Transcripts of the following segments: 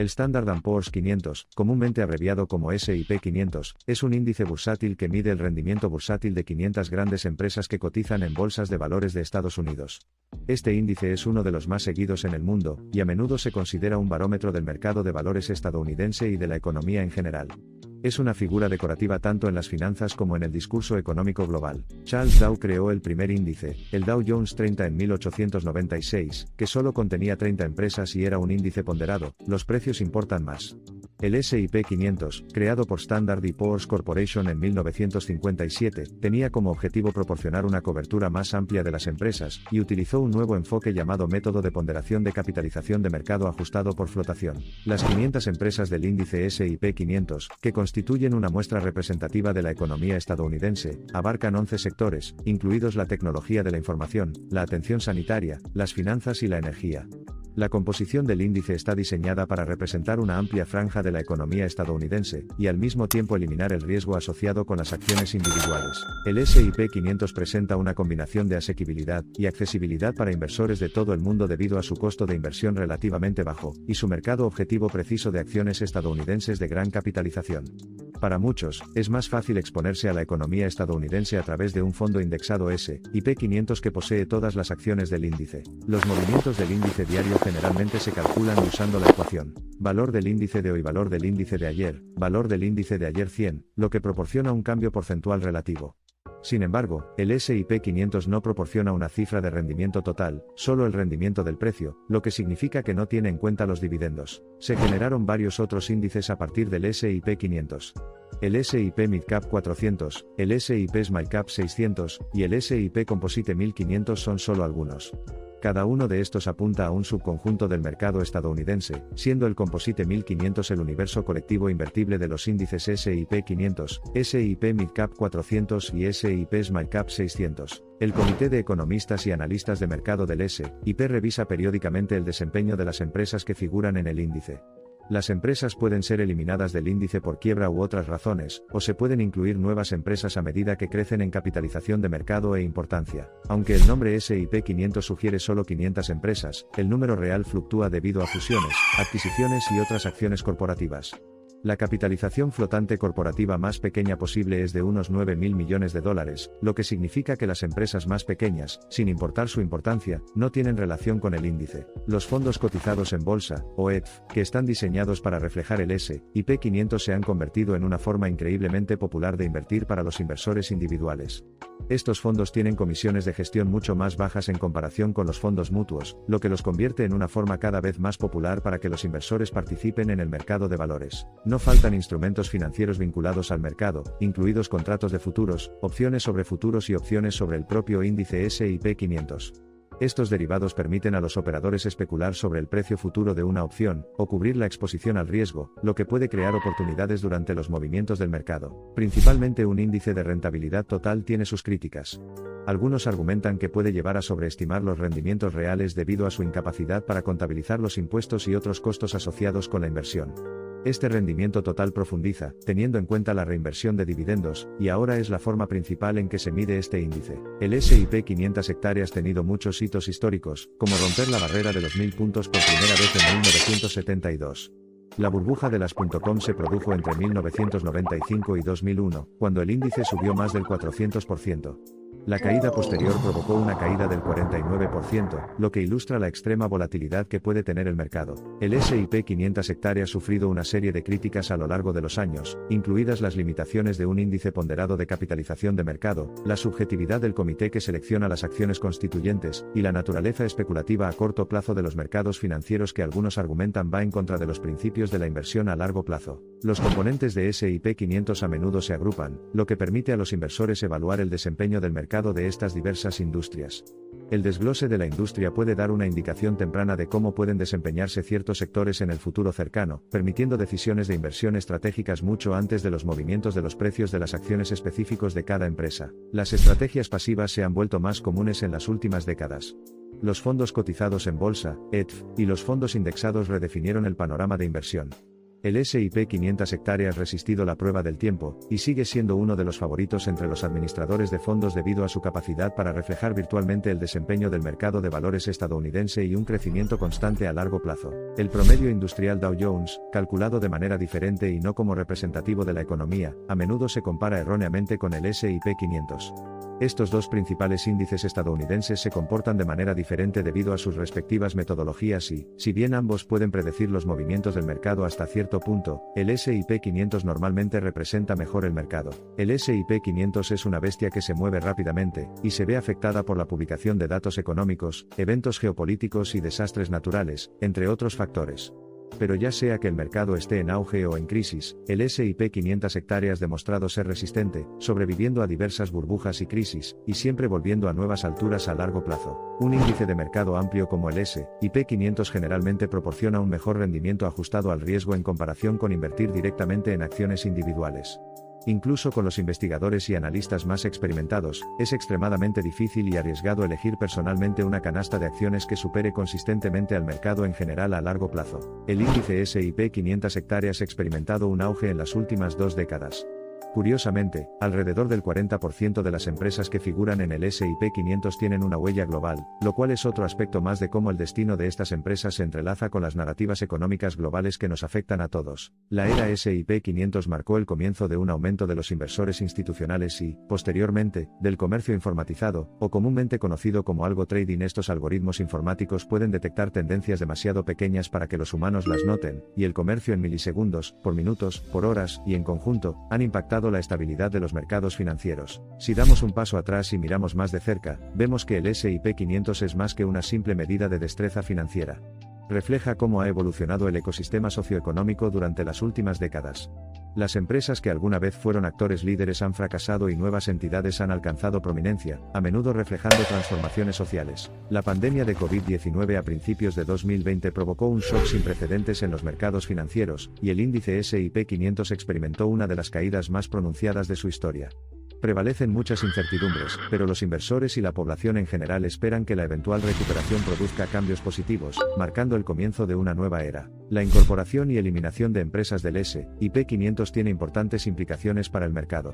El Standard & Poor's 500, comúnmente abreviado como S&P 500, es un índice bursátil que mide el rendimiento bursátil de 500 grandes empresas que cotizan en bolsas de valores de Estados Unidos. Este índice es uno de los más seguidos en el mundo, y a menudo se considera un barómetro del mercado de valores estadounidense y de la economía en general. Es una figura decorativa tanto en las finanzas como en el discurso económico global. Charles Dow creó el primer índice, el Dow Jones 30 en 1896, que solo contenía 30 empresas y era un índice ponderado, los precios importan más. El S&P 500, creado por Standard & Poor's Corporation en 1957, tenía como objetivo proporcionar una cobertura más amplia de las empresas, y utilizó un nuevo enfoque llamado método de ponderación de capitalización de mercado ajustado por flotación. Las 500 empresas del índice S&P 500, que constituyen una muestra representativa de la economía estadounidense, abarcan 11 sectores, incluidos la tecnología de la información, la atención sanitaria, las finanzas y la energía. La composición del índice está diseñada para representar una amplia franja de la economía estadounidense, y al mismo tiempo eliminar el riesgo asociado con las acciones individuales. El S&P 500 presenta una combinación de asequibilidad y accesibilidad para inversores de todo el mundo debido a su costo de inversión relativamente bajo, y su mercado objetivo preciso de acciones estadounidenses de gran capitalización. Para muchos, es más fácil exponerse a la economía estadounidense a través de un fondo indexado S&P 500 que posee todas las acciones del índice. Los movimientos del índice diario generalmente se calculan usando la ecuación valor del índice de hoy, valor del índice de ayer, valor del índice de ayer 100, lo que proporciona un cambio porcentual relativo. Sin embargo, el S&P 500 no proporciona una cifra de rendimiento total, solo el rendimiento del precio, lo que significa que no tiene en cuenta los dividendos. Se generaron varios otros índices a partir del S&P 500. El S&P Mid-Cap 400, el S&P Small-Cap 600, y el S&P Composite 1500 son solo algunos. Cada uno de estos apunta a un subconjunto del mercado estadounidense, siendo el Composite 1500 el universo colectivo invertible de los índices S&P 500, S&P Mid-Cap 400 y S&P Small-Cap 600. El Comité de Economistas y Analistas de Mercado del S&P revisa periódicamente el desempeño de las empresas que figuran en el índice. Las empresas pueden ser eliminadas del índice por quiebra u otras razones, o se pueden incluir nuevas empresas a medida que crecen en capitalización de mercado e importancia. Aunque el nombre S&P 500 sugiere solo 500 empresas, el número real fluctúa debido a fusiones, adquisiciones y otras acciones corporativas. La capitalización flotante corporativa más pequeña posible es de unos 9.000 millones de dólares, lo que significa que las empresas más pequeñas, sin importar su importancia, no tienen relación con el índice. Los fondos cotizados en bolsa, o ETF, que están diseñados para reflejar el S&P 500 se han convertido en una forma increíblemente popular de invertir para los inversores individuales. Estos fondos tienen comisiones de gestión mucho más bajas en comparación con los fondos mutuos, lo que los convierte en una forma cada vez más popular para que los inversores participen en el mercado de valores. No faltan instrumentos financieros vinculados al mercado, incluidos contratos de futuros, opciones sobre futuros y opciones sobre el propio índice S&P 500. Estos derivados permiten a los operadores especular sobre el precio futuro de una opción, o cubrir la exposición al riesgo, lo que puede crear oportunidades durante los movimientos del mercado. Principalmente un índice de rentabilidad total tiene sus críticas. Algunos argumentan que puede llevar a sobreestimar los rendimientos reales debido a su incapacidad para contabilizar los impuestos y otros costos asociados con la inversión. Este rendimiento total profundiza, teniendo en cuenta la reinversión de dividendos, y ahora es la forma principal en que se mide este índice. El S&P 500 hectáreas ha tenido muchos hitos históricos, como romper la barrera de los 1000 puntos por primera vez en 1972. La burbuja de las .com se produjo entre 1995 y 2001, cuando el índice subió más del 400%. La caída posterior provocó una caída del 49%, lo que ilustra la extrema volatilidad que puede tener el mercado. El S&P 500 hectáreas ha sufrido una serie de críticas a lo largo de los años, incluidas las limitaciones de un índice ponderado de capitalización de mercado, la subjetividad del comité que selecciona las acciones constituyentes, y la naturaleza especulativa a corto plazo de los mercados financieros que algunos argumentan va en contra de los principios de la inversión a largo plazo. Los componentes de S&P 500 a menudo se agrupan, lo que permite a los inversores evaluar el desempeño del mercado de estas diversas industrias. El desglose de la industria puede dar una indicación temprana de cómo pueden desempeñarse ciertos sectores en el futuro cercano, permitiendo decisiones de inversión estratégicas mucho antes de los movimientos de los precios de las acciones específicos de cada empresa. Las estrategias pasivas se han vuelto más comunes en las últimas décadas. Los fondos cotizados en bolsa, ETF, y los fondos indexados redefinieron el panorama de inversión. El S&P 500 hectáreas ha resistido la prueba del tiempo, y sigue siendo uno de los favoritos entre los administradores de fondos debido a su capacidad para reflejar virtualmente el desempeño del mercado de valores estadounidense y un crecimiento constante a largo plazo. El promedio industrial Dow Jones, calculado de manera diferente y no como representativo de la economía, a menudo se compara erróneamente con el S&P 500. Estos dos principales índices estadounidenses se comportan de manera diferente debido a sus respectivas metodologías y, si bien ambos pueden predecir los movimientos del mercado hasta cierto punto, el S&P 500 normalmente representa mejor el mercado. El S&P 500 es una bestia que se mueve rápidamente, y se ve afectada por la publicación de datos económicos, eventos geopolíticos y desastres naturales, entre otros factores. Pero ya sea que el mercado esté en auge o en crisis, el S&P 500 hectáreas ha demostrado ser resistente, sobreviviendo a diversas burbujas y crisis, y siempre volviendo a nuevas alturas a largo plazo. Un índice de mercado amplio como el S&P 500 generalmente proporciona un mejor rendimiento ajustado al riesgo en comparación con invertir directamente en acciones individuales. Incluso con los investigadores y analistas más experimentados, es extremadamente difícil y arriesgado elegir personalmente una canasta de acciones que supere consistentemente al mercado en general a largo plazo. El índice S&P 500 hectáreas ha experimentado un auge en las últimas 2 décadas. Curiosamente, alrededor del 40% de las empresas que figuran en el S&P 500 tienen una huella global, lo cual es otro aspecto más de cómo el destino de estas empresas se entrelaza con las narrativas económicas globales que nos afectan a todos. La era S&P 500 marcó el comienzo de un aumento de los inversores institucionales y, posteriormente, del comercio informatizado, o comúnmente conocido como algo trading. Estos algoritmos informáticos pueden detectar tendencias demasiado pequeñas para que los humanos las noten, y el comercio en milisegundos, por minutos, por horas, y en conjunto, han impactado la estabilidad de los mercados financieros. Si damos un paso atrás y miramos más de cerca, vemos que el S&P 500 es más que una simple medida de destreza financiera. Refleja cómo ha evolucionado el ecosistema socioeconómico durante las últimas décadas. Las empresas que alguna vez fueron actores líderes han fracasado y nuevas entidades han alcanzado prominencia, a menudo reflejando transformaciones sociales. La pandemia de COVID-19 a principios de 2020 provocó un shock sin precedentes en los mercados financieros, y el índice S&P 500 experimentó una de las caídas más pronunciadas de su historia. Prevalecen muchas incertidumbres, pero los inversores y la población en general esperan que la eventual recuperación produzca cambios positivos, marcando el comienzo de una nueva era. La incorporación y eliminación de empresas del S&P 500 tiene importantes implicaciones para el mercado.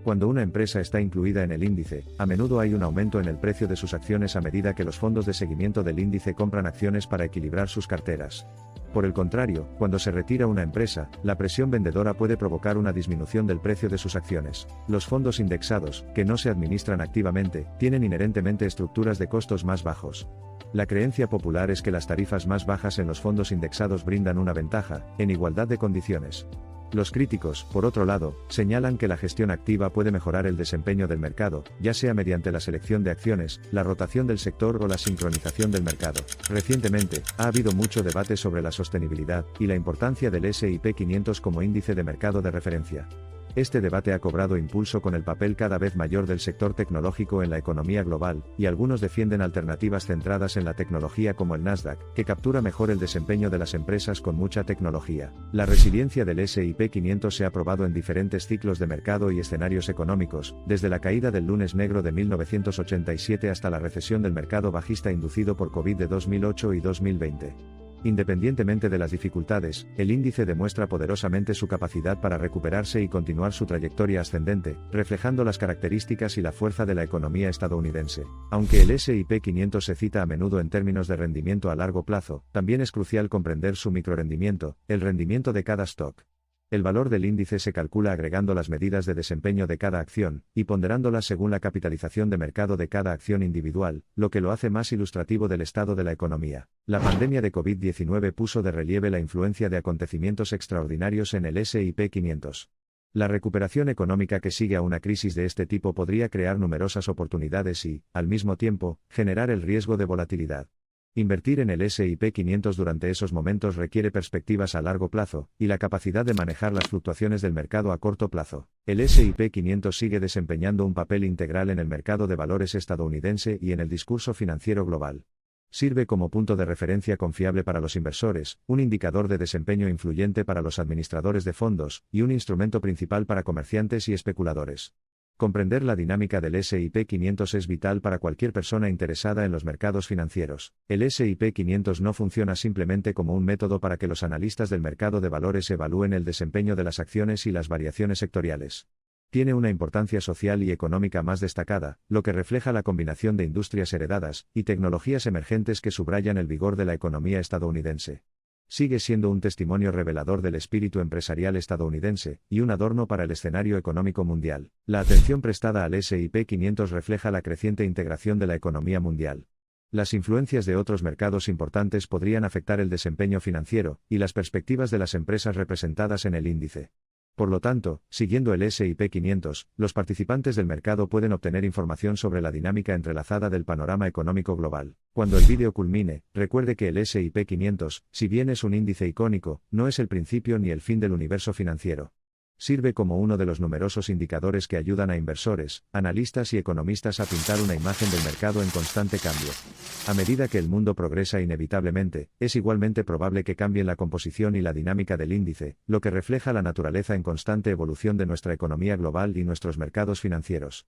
Cuando una empresa está incluida en el índice, a menudo hay un aumento en el precio de sus acciones a medida que los fondos de seguimiento del índice compran acciones para equilibrar sus carteras. Por el contrario, cuando se retira una empresa, la presión vendedora puede provocar una disminución del precio de sus acciones. Los fondos indexados, que no se administran activamente, tienen inherentemente estructuras de costos más bajos. La creencia popular es que las tarifas más bajas en los fondos indexados brindan una ventaja, en igualdad de condiciones. Los críticos, por otro lado, señalan que la gestión activa puede mejorar el desempeño del mercado, ya sea mediante la selección de acciones, la rotación del sector o la sincronización del mercado. Recientemente, ha habido mucho debate sobre la sostenibilidad y la importancia del S&P 500 como índice de mercado de referencia. Este debate ha cobrado impulso con el papel cada vez mayor del sector tecnológico en la economía global, y algunos defienden alternativas centradas en la tecnología como el Nasdaq, que captura mejor el desempeño de las empresas con mucha tecnología. La resiliencia del S&P 500 se ha probado en diferentes ciclos de mercado y escenarios económicos, desde la caída del lunes negro de 1987 hasta la recesión del mercado bajista inducido por COVID de 2008 y 2020. Independientemente de las dificultades, el índice demuestra poderosamente su capacidad para recuperarse y continuar su trayectoria ascendente, reflejando las características y la fuerza de la economía estadounidense. Aunque el S&P 500 se cita a menudo en términos de rendimiento a largo plazo, también es crucial comprender su microrendimiento, el rendimiento de cada stock. El valor del índice se calcula agregando las medidas de desempeño de cada acción, y ponderándolas según la capitalización de mercado de cada acción individual, lo que lo hace más ilustrativo del estado de la economía. La pandemia de COVID-19 puso de relieve la influencia de acontecimientos extraordinarios en el S&P 500. La recuperación económica que sigue a una crisis de este tipo podría crear numerosas oportunidades y, al mismo tiempo, generar el riesgo de volatilidad. Invertir en el S&P 500 durante esos momentos requiere perspectivas a largo plazo, y la capacidad de manejar las fluctuaciones del mercado a corto plazo. El S&P 500 sigue desempeñando un papel integral en el mercado de valores estadounidense y en el discurso financiero global. Sirve como punto de referencia confiable para los inversores, un indicador de desempeño influyente para los administradores de fondos, y un instrumento principal para comerciantes y especuladores. Comprender la dinámica del S&P 500 es vital para cualquier persona interesada en los mercados financieros. El S&P 500 no funciona simplemente como un método para que los analistas del mercado de valores evalúen el desempeño de las acciones y las variaciones sectoriales. Tiene una importancia social y económica más destacada, lo que refleja la combinación de industrias heredadas y tecnologías emergentes que subrayan el vigor de la economía estadounidense. Sigue siendo un testimonio revelador del espíritu empresarial estadounidense, y un adorno para el escenario económico mundial. La atención prestada al S&P 500 refleja la creciente integración de la economía mundial. Las influencias de otros mercados importantes podrían afectar el desempeño financiero, y las perspectivas de las empresas representadas en el índice. Por lo tanto, siguiendo el S&P 500, los participantes del mercado pueden obtener información sobre la dinámica entrelazada del panorama económico global. Cuando el vídeo culmine, recuerde que el S&P 500, si bien es un índice icónico, no es el principio ni el fin del universo financiero. Sirve como uno de los numerosos indicadores que ayudan a inversores, analistas y economistas a pintar una imagen del mercado en constante cambio. A medida que el mundo progresa inevitablemente, es igualmente probable que cambien la composición y la dinámica del índice, lo que refleja la naturaleza en constante evolución de nuestra economía global y nuestros mercados financieros.